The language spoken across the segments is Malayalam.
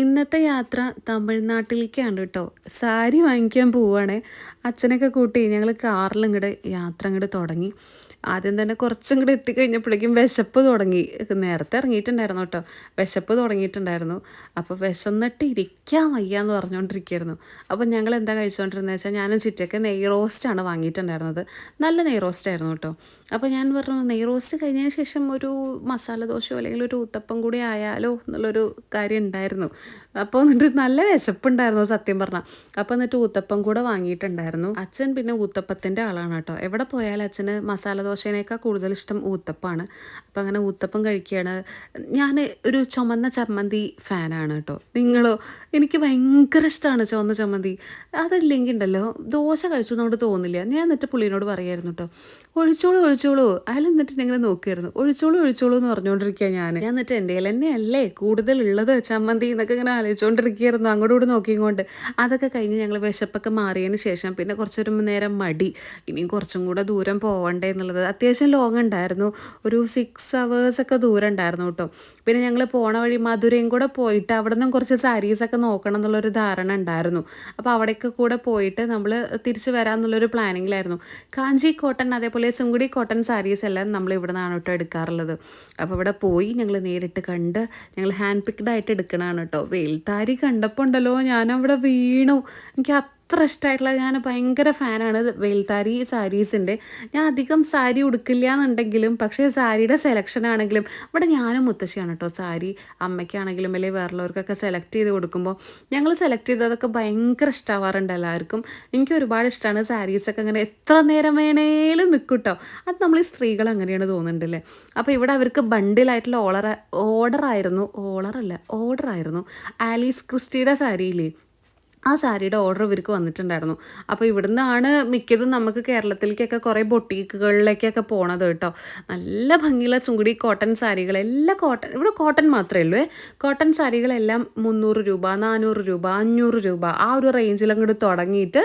ഇന്നത്തെ യാത്ര തമിഴ്നാട്ടിലേക്കാണ് കേട്ടോ. സാരി വാങ്ങിക്കാൻ പോവാണേ. അച്ഛനൊക്കെ കൂട്ടി ഞങ്ങൾ കാറിലിങ്ങട് യാത്ര അങ്ങട് തുടങ്ങി. ആദ്യം തന്നെ കുറച്ചിങ്ങട് എത്തിക്കഴിഞ്ഞപ്പോഴേക്കും വിശപ്പ് തുടങ്ങി. നേരത്തെ ഇറങ്ങിയിട്ടുണ്ടായിരുന്നു കേട്ടോ. വിശപ്പ് തുടങ്ങിയിട്ടുണ്ടായിരുന്നു. അപ്പോൾ വിശന്നിട്ട് ഇരിക്കാൻ വയ്യാന്ന് പറഞ്ഞുകൊണ്ടിരിക്കുകയായിരുന്നു. അപ്പോൾ ഞങ്ങൾ എന്താ കഴിച്ചുകൊണ്ടിരുന്നത് വെച്ചാൽ ഞാനും ചിറ്റയൊക്കെ നെയ് റോസ്റ്റാണ് വാങ്ങിയിട്ടുണ്ടായിരുന്നത്. നല്ല നെയ് റോസ്റ്റ് ആയിരുന്നു കേട്ടോ. അപ്പോൾ ഞാൻ പറഞ്ഞു നെയ് റോസ്റ്റ് കഴിഞ്ഞതിന് ശേഷം ഒരു മസാല ദോശയോ അല്ലെങ്കിൽ ഒരു ഊത്തപ്പം കൂടി ആയാലോ എന്നുള്ളൊരു കാര്യം ഉണ്ടായിരുന്നു. അപ്പോൾ എന്നിട്ട് നല്ല വിശപ്പുണ്ടായിരുന്നു സത്യം പറഞ്ഞാൽ. അപ്പോൾ എന്നിട്ട് ഊത്തപ്പം കൂടെ വാങ്ങിയിട്ടുണ്ടായിരുന്നു. അച്ഛൻ പിന്നെ ഊത്തപ്പത്തിൻ്റെ ആളാണ് കേട്ടോ. എവിടെ പോയാലും അച്ഛന് മസാല ദോശേനേക്കാൾ കൂടുതൽ ഇഷ്ടം ഊത്തപ്പമാണ്. അപ്പോൾ അങ്ങനെ ഊത്തപ്പം കഴിക്കുകയാണ്. ഞാൻ ഒരു ചുമന്ന ചമ്മന്തി ഫാനാണ് കേട്ടോ. നിങ്ങളോ? എനിക്ക് ഭയങ്കര ഇഷ്ടമാണ് ചുവന്ന ചമ്മന്തി. അതില്ലെങ്കിൽ ഉണ്ടല്ലോ ദോശ കഴിച്ചു എന്നോട് തോന്നില്ല. ഞാൻ എന്നിട്ട് പുള്ളിനോട് പറയായിരുന്നു കേട്ടോ, ഒഴിച്ചോളൂ ഒഴിച്ചോളൂ. അയാൾ എന്നിട്ട് ഞങ്ങൾ നോക്കിയായിരുന്നു. ഒഴിച്ചോളൂ ഒഴിച്ചോളൂ എന്ന് പറഞ്ഞുകൊണ്ടിരിക്കുക ഞാൻ എന്നിട്ട് എൻ്റെ കയ്യിൽ തന്നെയല്ലേ കൂടുതലുള്ളത് ചമ്മന്തി എന്നൊക്കെ ഇങ്ങനെ ആലോചിച്ചുകൊണ്ടിരിക്കുകയായിരുന്നു അങ്ങോട്ടും കൂടി നോക്കിക്കൊണ്ട്. അതൊക്കെ കഴിഞ്ഞ് ഞങ്ങൾ വിശപ്പൊക്കെ മാറിയതിന് ശേഷം പിന്നെ കുറച്ചൊരു നേരം മടി, ഇനിയും കുറച്ചും കൂടെ ദൂരം പോവണ്ടേ എന്നുള്ളത്. അത്യാവശ്യം ലോങ് ഉണ്ടായിരുന്നു, ഒരു 6 അവേഴ്സൊക്കെ ദൂരം ഉണ്ടായിരുന്നു കേട്ടോ. പിന്നെ ഞങ്ങൾ പോണ വഴി മധുരയും കൂടെ പോയിട്ട് അവിടെ നിന്നും കുറച്ച് സാരീസൊക്കെ നോക്കണം എന്നുള്ളൊരു ധാരണ ഉണ്ടായിരുന്നു. അപ്പോൾ അവിടേക്ക് കൂടെ പോയിട്ട് നമ്മൾ തിരിച്ച് വരാമെന്നുള്ളൊരു പ്ലാനിങ്ങിലായിരുന്നു. കാഞ്ചി കോട്ടൺ അതേപോലെ സുങ്കുടി കോട്ടൺ സാരീസ് എല്ലാം നമ്മൾ ഇവിടെ നിന്നാണ് കേട്ടോ എടുക്കാറുള്ളത്. അപ്പോൾ ഇവിടെ പോയി ഞങ്ങൾ നേരിട്ട് കണ്ട് ഞങ്ങൾ ഹാൻഡ് പിക്ഡ് ആയിട്ട് എടുക്കണതാണ് കേട്ടോ. വെയിൽത്താരി കണ്ടപ്പോൾ ഉണ്ടല്ലോ ഞാനവിടെ വീണു. എനിക്ക് അത്ര ഇഷ്ടമായിട്ടുള്ള, ഞാൻ ഭയങ്കര ഫാനാണ് വെയിൽത്താരി സാരീസിൻ്റെ. ഞാൻ അധികം സാരി ഉടുക്കില്ല എന്നുണ്ടെങ്കിലും പക്ഷേ സാരിയുടെ സെലക്ഷൻ ആണെങ്കിലും ഇവിടെ ഞാനും മുത്തശ്ശിയാണ് കേട്ടോ സാരി അമ്മയ്ക്കാണെങ്കിലും അല്ലെങ്കിൽ വേറുള്ളവർക്കൊക്കെ സെലക്ട് ചെയ്ത് കൊടുക്കുമ്പോൾ ഞങ്ങൾ സെലക്ട് ചെയ്തതൊക്കെ ഭയങ്കര ഇഷ്ടമാവാറുണ്ട് എല്ലാവർക്കും. എനിക്ക് ഒരുപാട് ഇഷ്ടമാണ് സാരീസൊക്കെ അങ്ങനെ എത്ര നേരം വേണേലും നിൽക്കും കേട്ടോ. അത് നമ്മൾ ഈ സ്ത്രീകൾ അങ്ങനെയാണ് തോന്നുന്നുണ്ടല്ലേ. അപ്പോൾ ഇവിടെ അവർക്ക് ബണ്ടിലായിട്ടുള്ള ഓർഡറായിരുന്നു ആലീസ് ക്രിസ്റ്റിയുടെ സാരിയില്ലേ, ആ സാരിയുടെ ഓർഡർ ഇവർക്ക് വന്നിട്ടുണ്ടായിരുന്നു. അപ്പോൾ ഇവിടുന്നാണ് മിക്കതും നമുക്ക് കേരളത്തിലേക്കൊക്കെ കുറേ ബൊട്ടീക്കുകളിലേക്കൊക്കെ പോണത് കേട്ടോ. നല്ല ഭംഗിയുള്ള ചുങ്കുടി കോട്ടൺ സാരികൾ, എല്ലാ കോട്ടൺ, ഇവിടെ കോട്ടൺ മാത്രമേ ഉള്ളൂ. കോട്ടൺ സാരികളെല്ലാം 300 രൂപ 400 രൂപ 500 രൂപ ആ ഒരു റേഞ്ചിൽ അങ്ങോട്ട് തുടങ്ങിയിട്ട്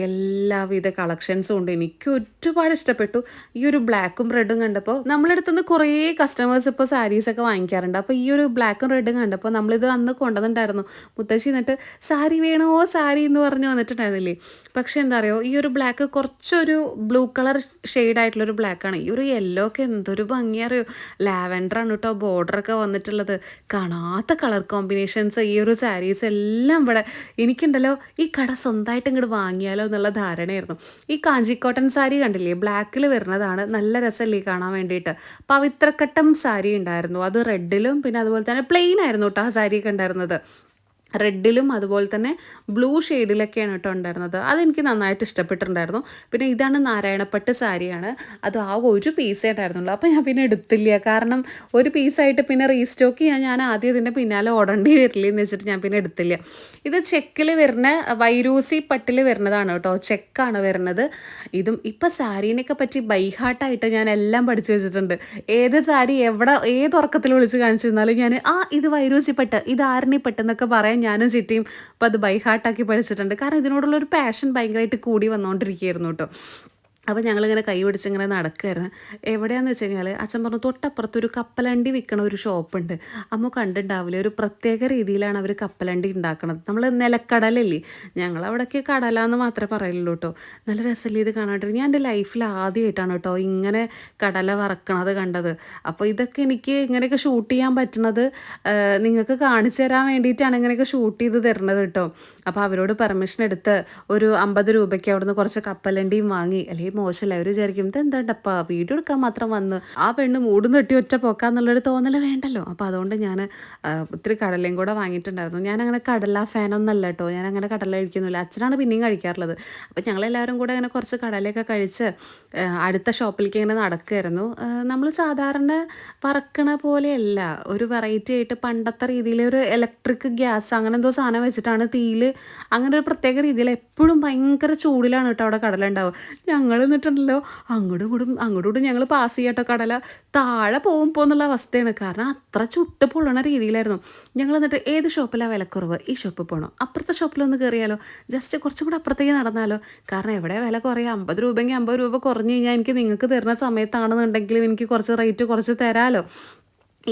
എല്ലാവിധ കളക്ഷൻസും ഉണ്ട്. എനിക്ക് ഒരുപാട് ഇഷ്ടപ്പെട്ടു. ഈ ഒരു ബ്ലാക്കും റെഡും കണ്ടപ്പോൾ നമ്മളടുത്തുനിന്ന് കുറേ കസ്റ്റമേഴ്സ് ഇപ്പോൾ സാരീസൊക്കെ വാങ്ങിക്കാറുണ്ട്. അപ്പോൾ ഈ ഒരു ബ്ലാക്കും റെഡും കണ്ടപ്പോൾ നമ്മളിത് അന്ന് കൊണ്ടുവന്നിട്ടുണ്ടായിരുന്നു. മുത്തശ്ശി എന്നിട്ട് സാരി വേണോ സാരി എന്ന് പറഞ്ഞ് വന്നിട്ടുണ്ടായിരുന്നില്ലേ. പക്ഷേ എന്താ പറയുക, ഈ ഒരു ബ്ലാക്ക് കുറച്ചൊരു ബ്ലൂ കളർ ഷെയ്ഡായിട്ടുള്ളൊരു ബ്ലാക്കാണ്. ഈ ഒരു യെല്ലോ ഒക്കെ എന്തൊരു ഭംഗിയറിയോ. ലാവൻഡറാണ് കേട്ടോ ബോർഡറൊക്കെ വന്നിട്ടുള്ളത്. കാണാത്ത കളർ കോമ്പിനേഷൻസ് ഈ ഒരു സാരീസ് എല്ലാം ഇവിടെ. എനിക്കുണ്ടല്ലോ ഈ കട സ്വന്തമായിട്ട് ഇങ്ങോട്ട് വാങ്ങിയാലോ എന്നുള്ള ധാരണയായിരുന്നു. ഈ കാഞ്ചി കോട്ടൺ സാരി കണ്ടില്ലേ, ബ്ലാക്കിൽ വരുന്നതാണ്. നല്ല രസമല്ലേ കാണാൻ വേണ്ടിയിട്ട്. പവിത്രക്കട്ടം സാരി ഉണ്ടായിരുന്നു, അത് റെഡിലും പിന്നെ അതുപോലെ തന്നെ പ്ലെയിൻ ആയിരുന്നു കേട്ടോ ആ സാരിയൊക്കെ ഉണ്ടായിരുന്നത്. റെഡിലും അതുപോലെ തന്നെ ബ്ലൂ ഷെയ്ഡിലൊക്കെയാണ് കേട്ടോ ഉണ്ടായിരുന്നത്. അതെനിക്ക് നന്നായിട്ട് ഇഷ്ടപ്പെട്ടിട്ടുണ്ടായിരുന്നു. പിന്നെ ഇതാണ് നാരായണപ്പട്ട് സാരിയാണ്. അത് ആ ഒരു പീസേ ഉണ്ടായിരുന്നുള്ളൂ. അപ്പോൾ ഞാൻ പിന്നെ എടുത്തില്ല, കാരണം ഒരു പീസായിട്ട് പിന്നെ റീസ്റ്റോക്ക് ചെയ്യാൻ ഞാൻ ആദ്യം ഇതിൻ്റെ പിന്നാലെ ഓടേണ്ടി വരില്ല എന്ന് വെച്ചിട്ട് ഞാൻ പിന്നെ എടുത്തില്ല. ഇത് ചെക്കിൽ വരുന്ന വൈരൂസി പട്ടിൽ വരുന്നതാണ് കേട്ടോ, ചെക്കാണ് വരുന്നത്. ഇതും ഇപ്പം സാരീനെയൊക്കെ പറ്റി ബൈഹാർട്ടായിട്ട് ഞാൻ എല്ലാം പഠിച്ചു വെച്ചിട്ടുണ്ട്. ഏത് സാരി എവിടെ ഏത് ഉറക്കത്തിൽ വിളിച്ച് കാണിച്ചിരുന്നാലും ഞാൻ ഇത് വൈരൂസി പട്ട്, ഇത് ആരണി പട്ട് എന്നൊക്കെ പറയാൻ ഞാനും ചിറ്റിയും അപ്പോൾ അത് ബൈഹാർട്ടാക്കി പഠിച്ചിട്ടുണ്ട്. കാരണം ഇതിനോടുള്ളൊരു പാഷൻ ഭയങ്കരമായിട്ട് കൂടി വന്നുകൊണ്ടിരിക്കുകയായിരുന്നു കേട്ടോ. അപ്പോൾ ഞങ്ങളിങ്ങനെ കൈ പിടിച്ചിങ്ങനെ നടക്കുകയായിരുന്നു. എവിടെയാണെന്ന് വെച്ച് കഴിഞ്ഞാൽ അച്ഛൻ പറഞ്ഞു തൊട്ടപ്പുറത്തൊരു കപ്പലണ്ടി വിൽക്കണ ഒരു ഷോപ്പുണ്ട്. അമ്മ കണ്ടിട്ടുണ്ടാവില്ല, ഒരു പ്രത്യേക രീതിയിലാണ് അവർ കപ്പലണ്ടി ഉണ്ടാക്കണത്. നമ്മൾ നിലക്കടലല്ലേ, ഞങ്ങളവിടേക്ക് കടല എന്ന് മാത്രമേ പറയുള്ളൂ കേട്ടോ. നല്ല രസമല്ലേ ഇത് കാണാനായിട്ട്. ഞാൻ എൻ്റെ ലൈഫിൽ ആദ്യമായിട്ടാണ് കേട്ടോ ഇങ്ങനെ കടല വറക്കണത് കണ്ടത്. അപ്പോൾ ഇതൊക്കെ എനിക്ക് ഇങ്ങനെയൊക്കെ ഷൂട്ട് ചെയ്യാൻ പറ്റുന്നത് നിങ്ങൾക്ക് കാണിച്ചു തരാൻ വേണ്ടിയിട്ടാണ് ഇങ്ങനെയൊക്കെ ഷൂട്ട് ചെയ്ത് തരുന്നത് കേട്ടോ. അപ്പോൾ അവരോട് പെർമിഷൻ എടുത്ത് ഒരു 50 രൂപയ്ക്ക് അവിടുന്ന് കുറച്ച് കപ്പലണ്ടിയും വാങ്ങി. അല്ലെങ്കിൽ മോശമല്ല, അവർ വിചാരിക്കും ഇതെന്താ ഡപ്പാ വീഡിയോ എടുക്കാൻ മാത്രം വന്ന് ആ പെണ്ണ് മൂട് നെട്ടി ഒറ്റ പോക്കാന്നുള്ളൊരു തോന്നൽ വേണ്ടല്ലോ. അപ്പോൾ അതുകൊണ്ട് ഞാൻ ഒത്തിരി കടലയും കൂടെ വാങ്ങിയിട്ടുണ്ടായിരുന്നു. ഞാനങ്ങനെ കടല ഫാനൊന്നല്ല കേട്ടോ, ഞാനങ്ങനെ കടല കഴിക്കുന്നില്ല. അച്ഛനാണ് പിന്നെയും കഴിക്കാറുള്ളത്. അപ്പോൾ ഞങ്ങളെല്ലാവരും കൂടെ അങ്ങനെ കുറച്ച് കടലയൊക്കെ കഴിച്ച് അടുത്ത ഷോപ്പിലേക്ക് ഇങ്ങനെ നടക്കുമായിരുന്നു. നമ്മൾ സാധാരണ പറക്കണ പോലെയല്ല, ഒരു വെറൈറ്റി ആയിട്ട് പണ്ടത്തെ രീതിയിൽ ഒരു ഇലക്ട്രിക് ഗ്യാസ് അങ്ങനെ എന്തോ സാധനം വെച്ചിട്ടാണ് തീയിൽ, അങ്ങനെ ഒരു പ്രത്യേക രീതിയിൽ എപ്പോഴും ഭയങ്കര ചൂടിലാണ് കേട്ടോ അവിടെ കടല ഉണ്ടാവുക. ഞങ്ങൾ എന്നിട്ടുണ്ടല്ലോ അങ്ങോട്ടും ഞങ്ങൾ പാസ് ചെയ്യാട്ടോ കടല താഴെ പോകുമ്പോൾ എന്നുള്ള അവസ്ഥയാണ്. കാരണം അത്ര ചുട്ട് പൊള്ളണ രീതിയിലായിരുന്നു. ഞങ്ങൾ എന്നിട്ട് ഏത് ഷോപ്പിലാണ് വിലക്കുറവ്, ഈ ഷോപ്പിൽ പോകണം, അപ്പുറത്തെ ഷോപ്പിലൊന്ന് കയറിയാലോ, ജസ്റ്റ് കുറച്ചും കൂടെ അപ്പുറത്തേക്ക് നടന്നാലോ, കാരണം എവിടെ വില കുറയുക, 50 രൂപയെങ്കിൽ 50 രൂപ കുറഞ്ഞ് കഴിഞ്ഞാൽ എനിക്ക് നിങ്ങൾക്ക് തരുന്ന സമയത്താണെന്നുണ്ടെങ്കിലും എനിക്ക് കുറച്ച് റേറ്റ് കുറച്ച് തരാമല്ലോ.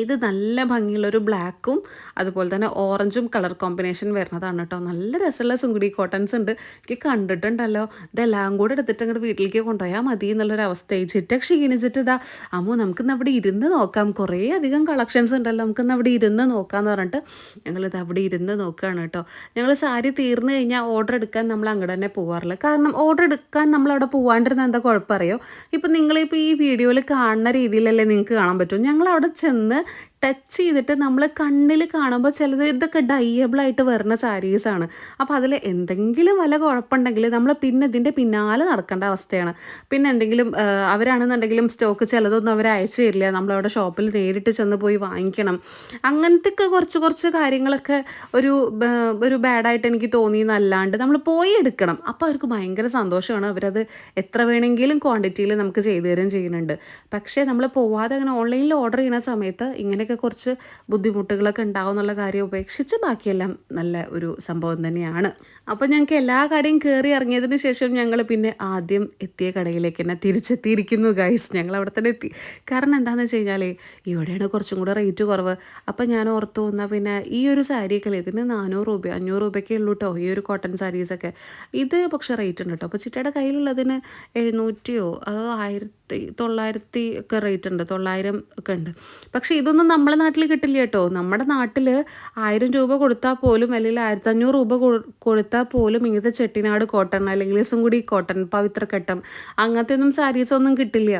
ഇത് നല്ല ഭംഗിയുള്ളൊരു ബ്ലാക്കും അതുപോലെ തന്നെ ഓറഞ്ചും കളർ കോമ്പിനേഷൻ വരുന്നതാണ് കേട്ടോ. നല്ല രസമുള്ള സുങ്കുടി കോട്ടൺസ് ഉണ്ട്. എനിക്ക് കണ്ടിട്ടുണ്ടല്ലോ ഇതെല്ലാം കൂടെ എടുത്തിട്ട് അങ്ങോട്ട് വീട്ടിലേക്ക് കൊണ്ടുപോയാൽ മതി എന്നുള്ളൊരു അവസ്ഥയായി. ചിറ്റ ക്ഷീണിച്ചിട്ട് ഇതാ അമ്മോ നമുക്കിന്ന് അവിടെ ഇരുന്ന് നോക്കാം, കുറേ അധികം കളക്ഷൻസ് ഉണ്ടല്ലോ, നമുക്കിന്ന് അവിടെ ഇരുന്ന് നോക്കാമെന്ന് പറഞ്ഞിട്ട് ഞങ്ങളിത് അവിടെ ഇരുന്ന് നോക്കുകയാണ് കേട്ടോ. ഞങ്ങൾ സാരി തീർന്നു കഴിഞ്ഞാൽ ഓർഡർ എടുക്കാൻ നമ്മൾ അങ്ങോട്ട് തന്നെ പോകാറില്ല. കാരണം ഓർഡർ എടുക്കാൻ നമ്മളവിടെ പോകാണ്ടിരുന്ന എന്താ കുഴപ്പമറിയോ, ഇപ്പം നിങ്ങളിപ്പോൾ ഈ വീഡിയോയിൽ കാണുന്ന രീതിയിലല്ലേ നിങ്ങൾക്ക് കാണാൻ പറ്റും. ഞങ്ങളവിടെ ചെന്ന് ടച്ച് ചെയ്തിട്ട് നമ്മൾ കണ്ണിൽ കാണുമ്പോൾ ചിലത് ഇതൊക്കെ ഡയബിളായിട്ട് വരുന്ന സാരീസാണ്. അപ്പോൾ അതിൽ എന്തെങ്കിലും വല്ല കുഴപ്പമുണ്ടെങ്കിൽ നമ്മൾ പിന്നെ ഇതിൻ്റെ പിന്നാലെ നടക്കേണ്ട അവസ്ഥയാണ്. പിന്നെ എന്തെങ്കിലും അവരാണെന്നുണ്ടെങ്കിലും സ്റ്റോക്ക് ചിലതൊന്നും അവർ അയച്ചു തരില്ല, നമ്മളവിടെ ഷോപ്പിൽ നേരിട്ട് ചെന്ന് പോയി വാങ്ങിക്കണം. അങ്ങനത്തെയൊക്കെ കുറച്ച് കുറച്ച് കാര്യങ്ങളൊക്കെ ഒരു ഒരു ബാഡായിട്ട് എനിക്ക് തോന്നിയെന്നല്ലാണ്ട് നമ്മൾ പോയി എടുക്കണം. അപ്പോൾ അവർക്ക് ഭയങ്കര സന്തോഷമാണ്. അവരത് എത്ര വേണമെങ്കിലും ക്വാണ്ടിറ്റിയിൽ നമുക്ക് ചെയ്തു തരുകയും ചെയ്യുന്നുണ്ട്. പക്ഷേ നമ്മൾ പോവാതെ അങ്ങനെ ഓൺലൈനിൽ ഓർഡർ ചെയ്യുന്ന സമയത്ത് ഇങ്ങനെയൊക്കെ കുറച്ച് ബുദ്ധിമുട്ടുകളൊക്കെ ഉണ്ടാവും എന്നുള്ള കാര്യം ഉപേക്ഷിച്ച് ബാക്കിയെല്ലാം നല്ല ഒരു സംഭവം തന്നെയാണ്. അപ്പോൾ ഞങ്ങൾക്ക് എല്ലാ കടയും കയറി ഇറങ്ങിയതിന് ശേഷം ഞങ്ങൾ പിന്നെ ആദ്യം എത്തിയ കടയിലേക്ക് തന്നെ തിരിച്ചെത്തിയിരിക്കുന്നു ഗൈസ്. ഞങ്ങൾ അവിടെ തന്നെ എത്തി. കാരണം എന്താണെന്ന് വെച്ച് കഴിഞ്ഞാൽ ഇവിടെയാണ് കുറച്ചും കൂടെ റേറ്റ് കുറവ്. അപ്പോൾ ഞാൻ ഓർത്തു എന്നാൽ പിന്നെ ഈ ഒരു സാരിയൊക്കെ ഇതിന് 400 രൂപ 500 രൂപയൊക്കെ ഉള്ളൂ കേട്ടോ ഈ ഒരു കോട്ടൺ സാരീസൊക്കെ. ഇത് പക്ഷേ റേറ്റ് ഉണ്ട് കേട്ടോ. അപ്പോൾ ചിറ്റയുടെ കയ്യിലുള്ളതിന് 700 അതോ 1900 ഒക്കെ റേറ്റ് ഉണ്ട്, 900 ഒക്കെ ഉണ്ട്. പക്ഷേ ഇതൊന്നും നമ്മുടെ നാട്ടിൽ കിട്ടില്ല കേട്ടോ. നമ്മുടെ നാട്ടിൽ 1000 രൂപ കൊടുത്താൽ പോലും അല്ലെങ്കിൽ 1500 രൂപ കൊടുത്താൽ പോലും ഇങ്ങനത്തെ ചെട്ടിനാട് കോട്ടൺ അല്ലെങ്കിൽ സുങ്കുടി കോട്ടൺ, പവിത്രക്കട്ടം അങ്ങനത്തെ ഒന്നും സാരീസ് ഒന്നും കിട്ടില്ല.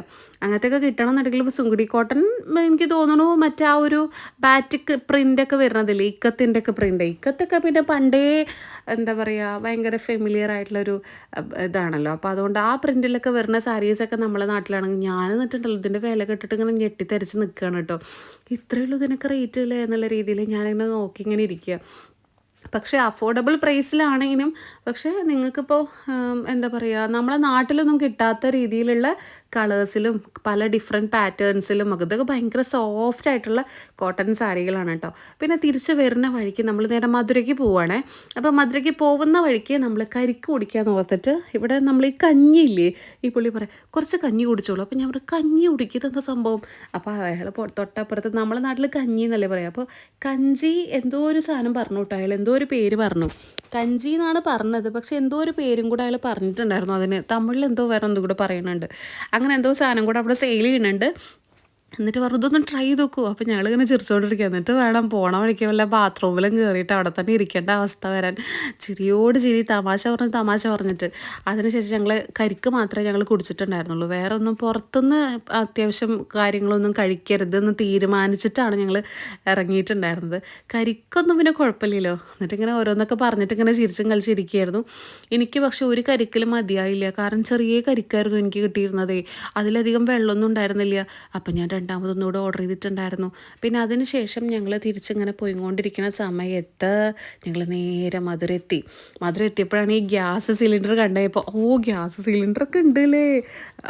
അങ്ങനത്തെയൊക്കെ കിട്ടണം എന്നുണ്ടെങ്കിൽ ഇപ്പോൾ സുങ്കുടി കോട്ടൺ എനിക്ക് തോന്നുന്നു മറ്റേ ആ ഒരു ബാറ്റിക് പ്രിൻ്റൊക്കെ വരുന്നതില്ലേ, ഇക്കത്തിൻ്റെ ഒക്കെ പ്രിൻ്റ്. ഇക്കത്തൊക്കെ പിന്നെ പണ്ടേ എന്താ പറയുക ഭയങ്കര ഫെമിലിയർ ആയിട്ടുള്ളൊരു ഇതാണല്ലോ. അപ്പോൾ അതുകൊണ്ട് ആ പ്രിൻറ്റിലൊക്കെ വരുന്ന സാരീസൊക്കെ നമ്മളെ നാട്ടിലാണെങ്കിൽ ഞാൻ എന്നിട്ടുണ്ടല്ലോ ഇതിൻ്റെ വില കെട്ടിട്ട് ഇങ്ങനെ ഞെട്ടിത്തരിച്ച് നിൽക്കുകയാണ് കേട്ടോ. ഇത്രയേ ഉള്ളൂ ഇതിനൊക്കെ റേറ്റ് അല്ലേ എന്നുള്ള രീതിയിൽ ഞാനിങ്ങനെ നോക്കി ഇങ്ങനെ ഇരിക്കുക. പക്ഷേ അഫോർഡബിൾ പ്രൈസിലാണെങ്കിലും പക്ഷേ നിങ്ങൾക്കിപ്പോൾ എന്താ പറയുക നമ്മളെ നാട്ടിലൊന്നും കിട്ടാത്ത രീതിയിലുള്ള കളേഴ്സിലും പല ഡിഫറെൻറ്റ് പാറ്റേൺസിലും ഒക്കെ ഇതൊക്കെ ഭയങ്കര സോഫ്റ്റ് ആയിട്ടുള്ള കോട്ടൺ സാരികളാണ് കേട്ടോ. പിന്നെ തിരിച്ച് വരുന്ന വഴിക്ക് നമ്മൾ നേരെ മധുരയ്ക്ക് പോവുകയാണേ. അപ്പോൾ മധുരയ്ക്ക് പോകുന്ന വഴിക്ക് നമ്മൾ കരിക്ക് കുടിക്കാൻ ഓർത്തിട്ട് ഇവിടെ നമ്മൾ ഈ കഞ്ഞിയില്ലേ, ഈ പുള്ളി പറയാം കുറച്ച് കഞ്ഞി കുടിച്ചോളൂ. അപ്പോൾ ഞാൻ പറയും കഞ്ഞി കുടിക്കുന്നത് എന്താ സംഭവം. അപ്പോൾ അയാൾ തൊട്ടപ്പുറത്ത് നമ്മളെ നാട്ടിൽ കഞ്ഞി എന്നല്ലേ പറയാം. അപ്പോൾ കഞ്ചി എന്തോ ഒരു സാധനം പറഞ്ഞു കേട്ടോ, അയാൾ എന്തോ ഒരു പേര് പറഞ്ഞു. കഞ്ചി എന്നാണ് പറഞ്ഞത്, പക്ഷെ എന്തോ ഒരു പേരും കൂടെ അയാൾ പറഞ്ഞിട്ടുണ്ടായിരുന്നു. അതിന് തമിഴിൽ എന്തോ വേറെ എന്തോ കൂടെ പറയുന്നുണ്ട്. അങ്ങനെ എന്തോ സാധനം കൂടെ അവിടെ സെയിൽ ചെയ്യുന്നുണ്ട്. എന്നിട്ട് പറഞ്ഞു ഇതൊന്നും ട്രൈ ചെയ്ത് നോക്കൂ. അപ്പോൾ ഞങ്ങളിങ്ങനെ ചിരിച്ചോണ്ടിരിക്കുക. എന്നിട്ട് വേണം പോണ വഴിക്ക് വല്ല ബാത്റൂമിലും കയറിയിട്ട് അവിടെ തന്നെ ഇരിക്കേണ്ട അവസ്ഥ വരാൻ. ചിരിയോട് ചിരി, തമാശ പറഞ്ഞിട്ട്. അതിനുശേഷം ഞങ്ങൾ കരിക്ക് മാത്രമേ ഞങ്ങൾ കുടിച്ചിട്ടുണ്ടായിരുന്നുള്ളൂ. വേറെ ഒന്നും പുറത്തുനിന്ന് അത്യാവശ്യം കാര്യങ്ങളൊന്നും കഴിക്കരുതെന്ന് തീരുമാനിച്ചിട്ടാണ് ഞങ്ങൾ ഇറങ്ങിയിട്ടുണ്ടായിരുന്നത്. കരിക്കൊന്നും പിന്നെ കുഴപ്പമില്ലല്ലോ. എന്നിട്ട് ഇങ്ങനെ ഓരോന്നൊക്കെ പറഞ്ഞിട്ട് ഇങ്ങനെ ചിരിച്ചും കളിച്ചിരിക്കുകയായിരുന്നു. എനിക്ക് പക്ഷെ ഒരു കരിക്കലും മതിയായില്ല. കാരണം ചെറിയ കരിക്കായിരുന്നു എനിക്ക് കിട്ടിയിരുന്നതേ. അതിലധികം വെള്ളമൊന്നും ഉണ്ടായിരുന്നില്ല. അപ്പം ഞാൻ രണ്ടാമതൊന്നുകൂടെ ഓർഡർ ചെയ്തിട്ടുണ്ടായിരുന്നു. പിന്നെ അതിന് ശേഷം ഞങ്ങൾ തിരിച്ചിങ്ങനെ പോയിക്കൊണ്ടിരിക്കുന്ന സമയത്ത് ഞങ്ങൾ നേരെ മധുര എത്തിയപ്പോഴാണ് ഈ ഗ്യാസ് സിലിണ്ടർ കണ്ടപ്പോൾ ഗ്യാസ് സിലിണ്ടറൊക്കെ ഉണ്ട് അല്ലേ.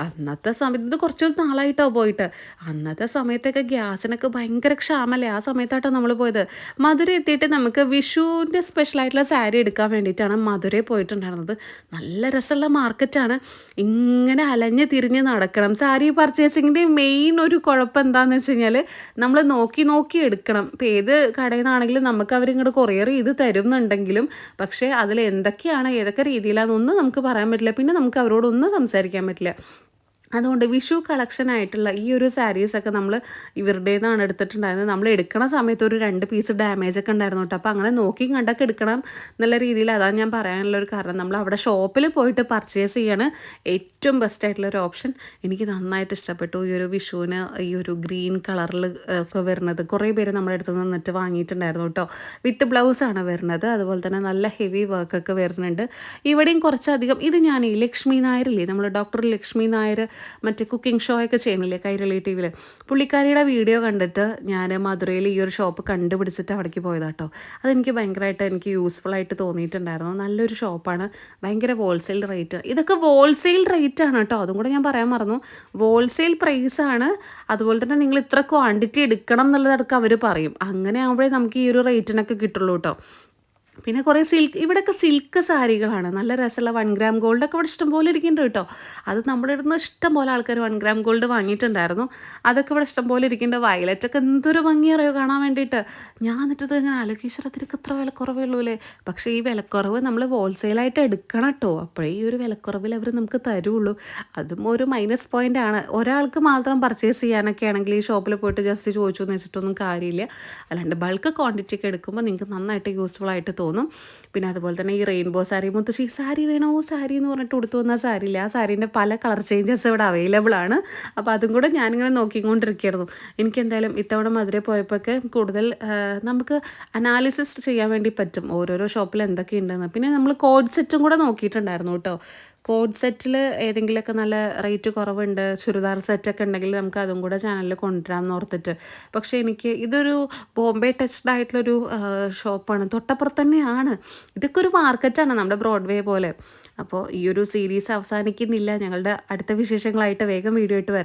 അന്നത്തെ സമയത്ത് ഇത് കുറച്ച് നാളായിട്ടോ പോയിട്ട്. അന്നത്തെ സമയത്തൊക്കെ ഗ്യാസിനൊക്കെ ഭയങ്കര ക്ഷാമല്ലേ. ആ സമയത്താട്ടോ നമ്മൾ പോയത്. മധുര എത്തിയിട്ട് നമുക്ക് വിഷുവിൻ്റെ സ്പെഷ്യലായിട്ടുള്ള സാരി എടുക്കാൻ വേണ്ടിയിട്ടാണ് മധുരയിൽ പോയിട്ടുണ്ടായിരുന്നത്. നല്ല രസമുള്ള മാർക്കറ്റാണ്. ഇങ്ങനെ അലഞ്ഞ് തിരിഞ്ഞ് നടക്കണം. സാരി പർച്ചേസിങ്ങിൻ്റെ മെയിൻ ഒരു കുഴപ്പം എന്താണെന്ന് വെച്ച് കഴിഞ്ഞാൽ നമ്മൾ നോക്കി എടുക്കണം. ഇപ്പോൾ ഏത് കടയിൽ നിന്നാണെങ്കിലും നമുക്ക് അവരിങ്ങോട്ട് കൊറിയർ ചെയ്ത് തരുന്നുണ്ടെങ്കിലും പക്ഷേ അതിൽ എന്തൊക്കെയാണ് ഏതൊക്കെ രീതിയിലാണെന്നൊന്നും നമുക്ക് പറയാൻ പറ്റില്ല. പിന്നെ നമുക്ക് അവരോടൊന്നും സംസാരിക്കാൻ പറ്റില്ല. അതുകൊണ്ട് വിഷു കളക്ഷനായിട്ടുള്ള ഈ ഒരു സാരീസൊക്കെ നമ്മൾ ഇവരുടെ നിന്നാണ് എടുത്തിട്ടുണ്ടായിരുന്നത്. നമ്മൾ എടുക്കണ സമയത്ത് ഒരു 2 പീസ് ഡാമേജൊക്കെ ഉണ്ടായിരുന്നു കേട്ടോ. അപ്പോൾ അങ്ങനെ നോക്കി കണ്ടൊക്കെ എടുക്കണം എന്നുള്ള രീതിയിൽ അതാണ് ഞാൻ പറയാനുള്ളൊരു കാരണം. നമ്മൾ അവിടെ ഷോപ്പിൽ പോയിട്ട് പർച്ചേസ് ചെയ്യാണ് ഏറ്റവും ബെസ്റ്റായിട്ടുള്ളൊരു ഓപ്ഷൻ. എനിക്ക് നന്നായിട്ട് ഇഷ്ടപ്പെട്ടു ഈ ഒരു വിഷുവിന് ഈ ഒരു ഗ്രീൻ കളറിൽ ഒക്കെ വരുന്നത്. കുറേ പേര് നമ്മുടെ അടുത്ത് നിന്നിട്ട് വാങ്ങിയിട്ടുണ്ടായിരുന്നു കേട്ടോ. വിത്ത് ബ്ലൗസാണ് വരുന്നത്. അതുപോലെ തന്നെ നല്ല ഹെവി വർക്കൊക്കെ വരുന്നുണ്ട്. ഇവിടെയും കുറച്ചധികം ഇത് ഞാൻ ഈ ലക്ഷ്മി നായരില്ലേ, നമ്മൾ ഡോക്ടർ ലക്ഷ്മി നായർ മറ്റേ കുക്കിംഗ് ഷോ ഒക്കെ ചെയ്യണില്ലേ കൈരളി TV-ൽ, പുള്ളിക്കാരിയുടെ വീഡിയോ കണ്ടിട്ട് ഞാൻ മധുരയിൽ ഈ ഒരു ഷോപ്പ് കണ്ടുപിടിച്ചിട്ട് അവിടേക്ക് പോയതാട്ടോ. അതെനിക്ക് ഭയങ്കരമായിട്ട് എനിക്ക് യൂസ്ഫുൾ ആയിട്ട് തോന്നിയിട്ടുണ്ടായിരുന്നു. നല്ലൊരു ഷോപ്പാണ്. ഭയങ്കര ഹോൾസെയിൽ റേറ്റ്. ഇതൊക്കെ ഹോൾസെയിൽ റേറ്റാണ് കേട്ടോ. അതും കൂടെ ഞാൻ പറയാൻ മറന്നു. ഹോൾസെയിൽ പ്രൈസാണ്. അതുപോലെ തന്നെ നിങ്ങൾ ഇത്ര ക്വാണ്ടിറ്റി എടുക്കണം എന്നുള്ളതൊക്കെ അവർ പറയും. അങ്ങനെ ആകുമ്പോഴേ നമുക്ക് ഈ ഒരു റേറ്റിനൊക്കെ കിട്ടുള്ളൂ കേട്ടോ. പിന്നെ കുറേ സിൽക്ക് ഇവിടെയൊക്കെ സിൽക്ക് സാരികളാണ്. നല്ല രസമുള്ള 1 ഗ്രാം ഗോൾഡൊക്കെ ഇവിടെ ഇഷ്ടംപോലെ ഇരിക്കുന്നുണ്ട് കേട്ടോ. അത് നമ്മുടെ ഇവിടുന്ന് ഇഷ്ടംപോലെ ആൾക്കാർ 1 ഗ്രാം ഗോൾഡ് വാങ്ങിയിട്ടുണ്ടായിരുന്നു. അതൊക്കെ ഇവിടെ ഇഷ്ടംപോലെ ഇരിക്കുന്നുണ്ട്. വയലറ്റൊക്കെ എന്തൊരു ഭംഗിയാ അറിയോ കാണാൻ വേണ്ടിയിട്ട്. ഞാൻ എന്നിട്ട് ഇതിങ്ങനെ ആലോചിക്കും, ഈശ്വരാ ഇതിനൊക്കെ ഇത്ര വിലക്കുറവേ ഉള്ളൂ അല്ലേ. പക്ഷേ ഈ വിലക്കുറവ് നമ്മൾ ഹോൾസെയിലായിട്ട് എടുക്കണം കേട്ടോ. അപ്പോഴേ ഈ ഒരു വിലക്കുറവിൽ അവർ നമുക്ക് തരുള്ളൂ. അതും ഒരു മൈനസ് പോയിന്റ് ആണ്. ഒരാൾക്ക് മാത്രം പർച്ചേസ് ചെയ്യാനൊക്കെ ആണെങ്കിൽ ഈ ഷോപ്പിൽ പോയിട്ട് ജസ്റ്റ് ചോദിച്ചു എന്ന് വെച്ചിട്ടൊന്നും കാര്യമില്ല. അല്ലാണ്ട് ബൾക്ക് ക്വാണ്ടിറ്റി ഒക്കെ എടുക്കുമ്പോൾ നിങ്ങൾക്ക് നന്നായിട്ട് യൂസ്ഫുൾ ആയിട്ട് തോന്നും. പിന്നെ അതുപോലെ തന്നെ ഈ റെയിൻബോ സാരി, മുത്തശ്ശി സാരി വേണോ സാരി എന്ന് പറഞ്ഞിട്ട് ഉടുത്തു വന്ന സാരി ഇല്ല, ആ സാരീൻ്റെ പല കളർ ചേഞ്ചസ് ഇവിടെ അവൈലബിൾ ആണ്. അപ്പോൾ അതും കൂടെ ഞാനിങ്ങനെ നോക്കിക്കൊണ്ടിരിക്കുകയായിരുന്നു. എനിക്കെന്തായാലും ഇത്തവണ മധുര പോയപ്പോഴൊക്കെ കൂടുതൽ നമുക്ക് അനാലിസിസ് ചെയ്യാൻ വേണ്ടി പറ്റും ഓരോരോ ഷോപ്പിൽ എന്തൊക്കെ ഉണ്ടെന്ന്. പിന്നെ നമ്മൾ കോഡ് സെറ്റും കൂടെ നോക്കിയിട്ടുണ്ടായിരുന്നു കേട്ടോ. കോഡ് സെറ്റിൽ ഏതെങ്കിലുമൊക്കെ നല്ല റേറ്റ് കുറവുണ്ട്, ചുരിദാർ സെറ്റൊക്കെ ഉണ്ടെങ്കിൽ നമുക്ക് അതും കൂടെ ചാനലിൽ കൊണ്ടുവരാമെന്ന് ഓർത്തിട്ട്. പക്ഷേ എനിക്ക് ഇതൊരു ബോംബെ ടച്ച്ഡ് ആയിട്ടുള്ളൊരു ഷോപ്പാണ്, തൊട്ടപ്പുറത്ത് തന്നെയാണ്. ഇതൊക്കെ ഒരു മാർക്കറ്റാണ് നമ്മുടെ ബ്രോഡ്വേ പോലെ. അപ്പോൾ ഈ ഒരു സീരീസ് അവസാനിക്കുന്നില്ല. ഞങ്ങളുടെ അടുത്ത വിശേഷങ്ങളായിട്ട് വേഗം വീഡിയോ ആയിട്ട് വരാം.